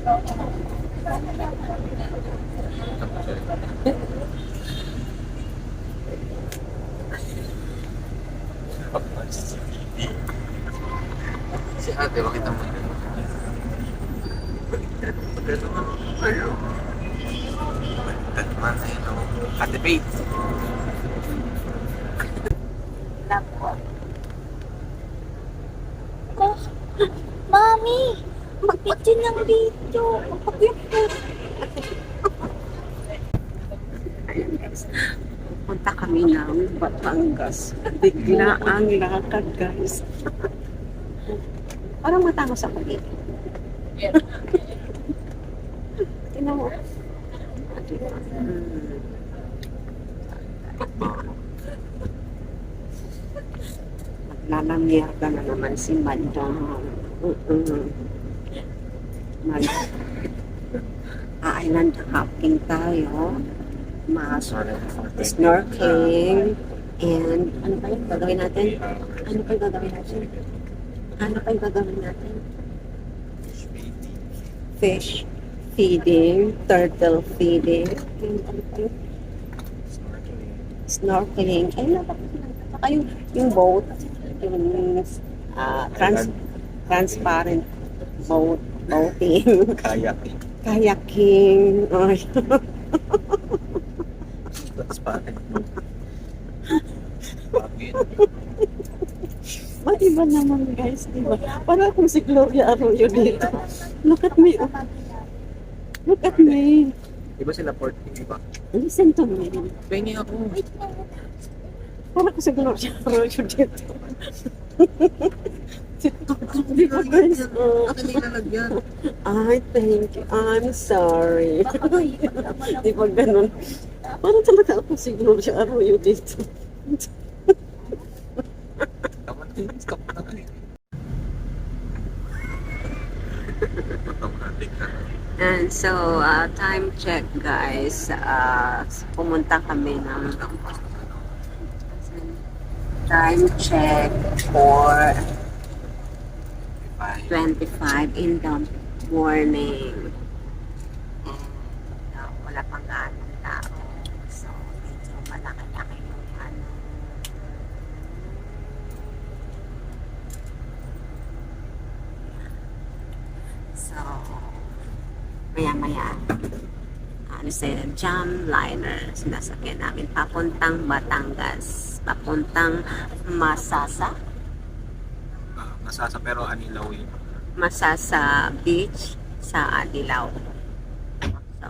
Si ate, bakit naman yun? Ayun. Baliktad man, ayun o. Ate Faith. Oh, Mami! Mag-video ng video! Ayan guys, punta kami ng Batangas. Bigla ang lakad guys. Parang matangos ako dito. Tingnan mo. Maglalamyada na naman si Madam. Island hopping tayo. Snorkeling. And ano pa yung gagawin natin? Ano pa yung gagawin natin? Ano pa yung gagawin natin? Fish feeding, turtle feeding. Ano pa yun? Snorkeling. Ay, saka yung boat, yung transparent boating. Kayaking. Kayaking. Ay. That's pare. Bakit? Iba naman guys, diba? Para akong si Gloria Arroyo dito. Look at me. Oh. Look at me. Iba sila 14, di ba? Listen to me. Pengi ako. Para ako si Gloria Arroyo dito. Di ba guys? Akin na ilalagyan. Ay, thank you. I'm sorry. Di ba ganun? Parang talaga ako si Gloria Arroyo dito. Tama na yun. Stop na kayo. And so, time check guys. Pumunta kami ng time check for 25 in the morning. And wala pang ganong tao. So, medyo malaki-laki yung ano. So, maya-maya, sa jam liner, sinasakyan namin papuntang Batangas, papuntang Masasa. Masasa pero anilaw yun. Masasa Beach sa Adilaw. So,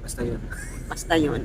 Basta yun. basta yun.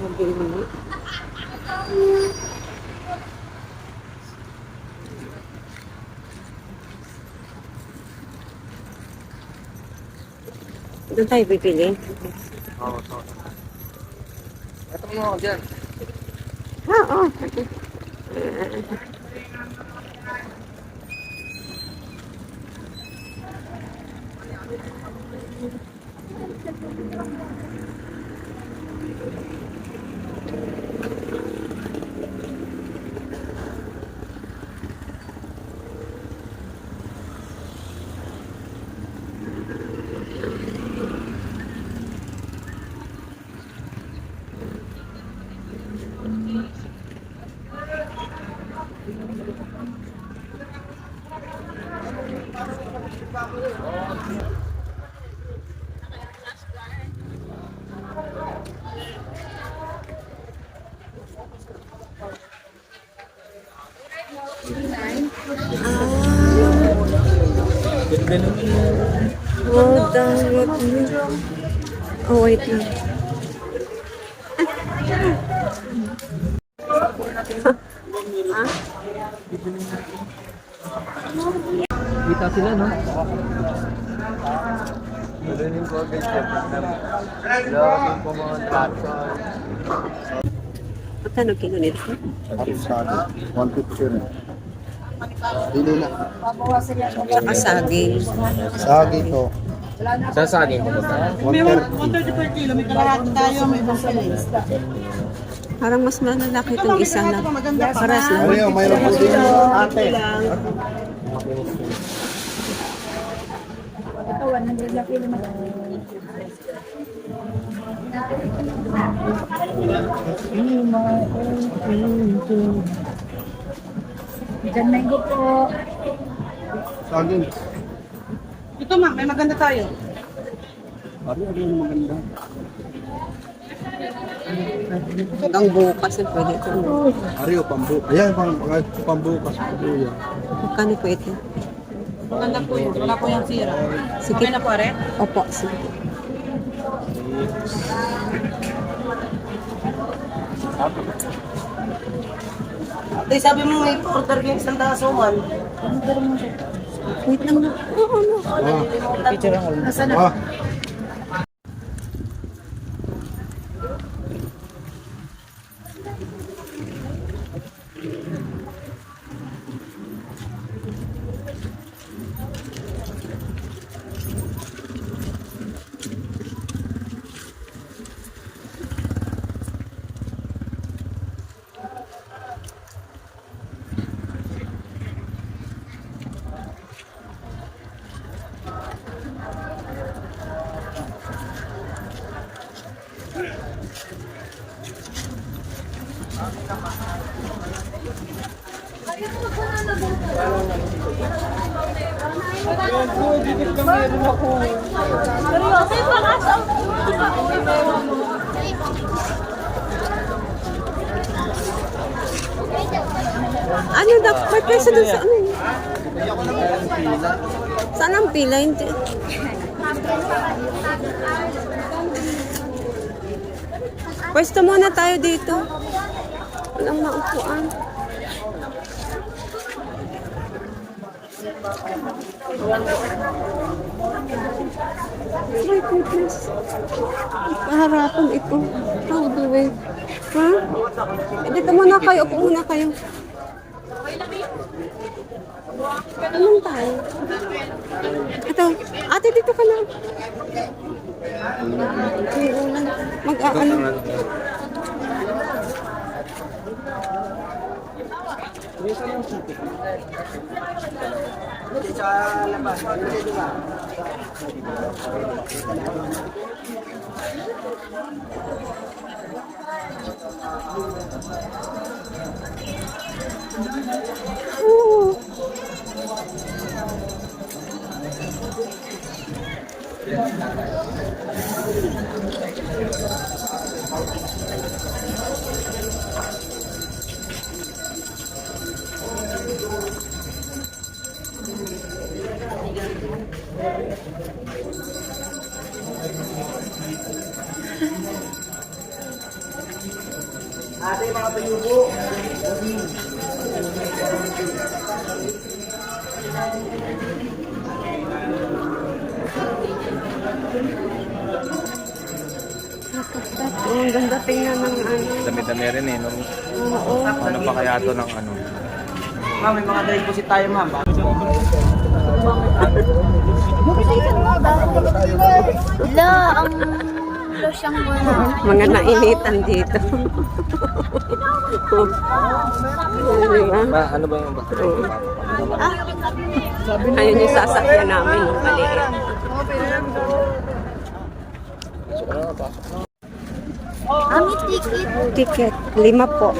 Mabili. Doon tayo pipili. Oo, ito. Ito mo ako dyan. Oo. Ganda naman yun. Oh, dahil. Oh, wait lang. Kita sila, no? Magaling ko agad siya. Laging po mga tatay. Magkano kilo nito? Sagi, 150 rin. Dili na. Tsaka saging. Sagi to. Saan sa akin? 130. per kilo, may kalahati tayo, may basalis. Parang mas malalaki itong isa na. Paras lang. Ariyo, mayroon po din ate. Ito, 100 na kilo na. Diyan mango po. Saging. Ito ma'am, may maganda tayo. Ariyo maganda. Hanggang bukas na pwede ito. Ariyo, pambu. Ayan, pambukas po yan. Magkano po ito? Maganda po yun, wala po yung sira. Sige. Okay na po, Are? Opo, sige. Ate, sabi mo may order yung isang tasuman. Wait lang na. Oo, ano? Ah, Ano dapat? May peso dun sa ano? Saan ang pila? Hindi. Pwesto muna tayo dito. Walang maupuan. My goodness. Paharapan ito. How do we? Ha? Dito muna kayo. Upo muna kayo. Anong tayo? Ito. Ate, dito ka na. May ulan. Mag-aano. Oo. Ate, mga tuyubo. Oh, ang ganda tingnan ng ano. Dami-dami rin eh. No? Oo. Ano pa kaya to ng ano? Ma'am, may mga deposit tayo, ma'am. Wala, ang losyang wala. Mga nainitan dito. Diba? Ano ba yung Ayun yung sasakyan namin, maliit. Ami ticket. Ticket, 5 po.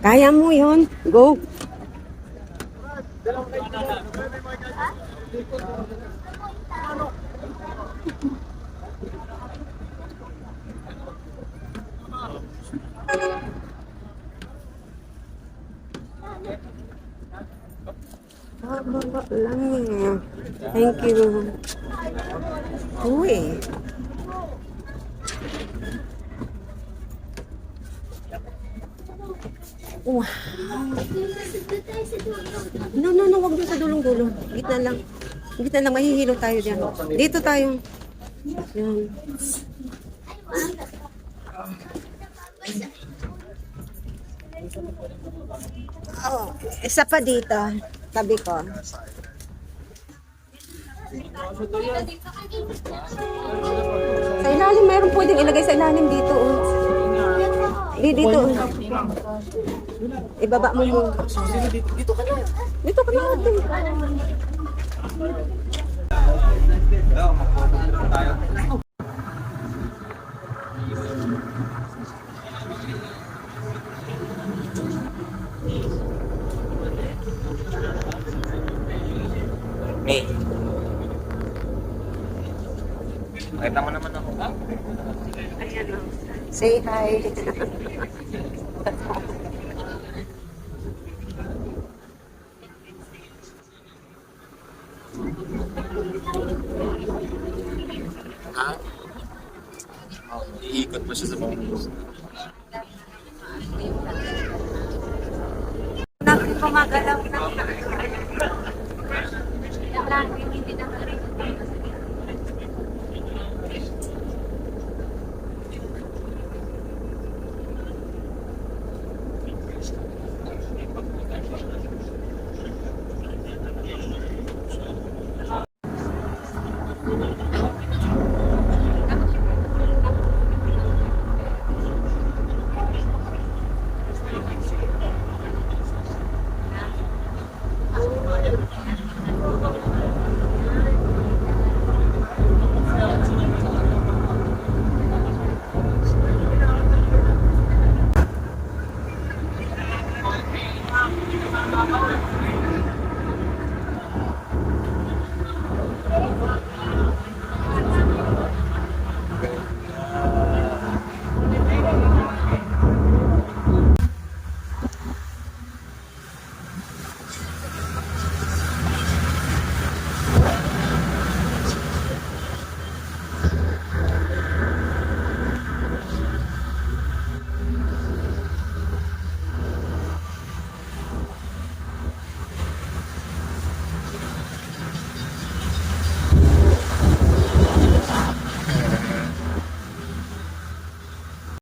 Kaya mo yun. Go. Baba lang eh. Thank you. Uy. Wow. No, wag doon sa dulong-dulong. Gitna lang. Gitna lang, mahihilo tayo diyan. Dito tayo. Yan. Oh, isa pa dito. Tabi ko. Sa ilalim, mayroon pwedeng ilagay sa ilalim dito. Oh. Dito. Ibaba mo mo. Dito ka na. Dito ka na. May. Nakita mo naman ako. Say hi. Iikot mo siya sa mga Gumagalaw.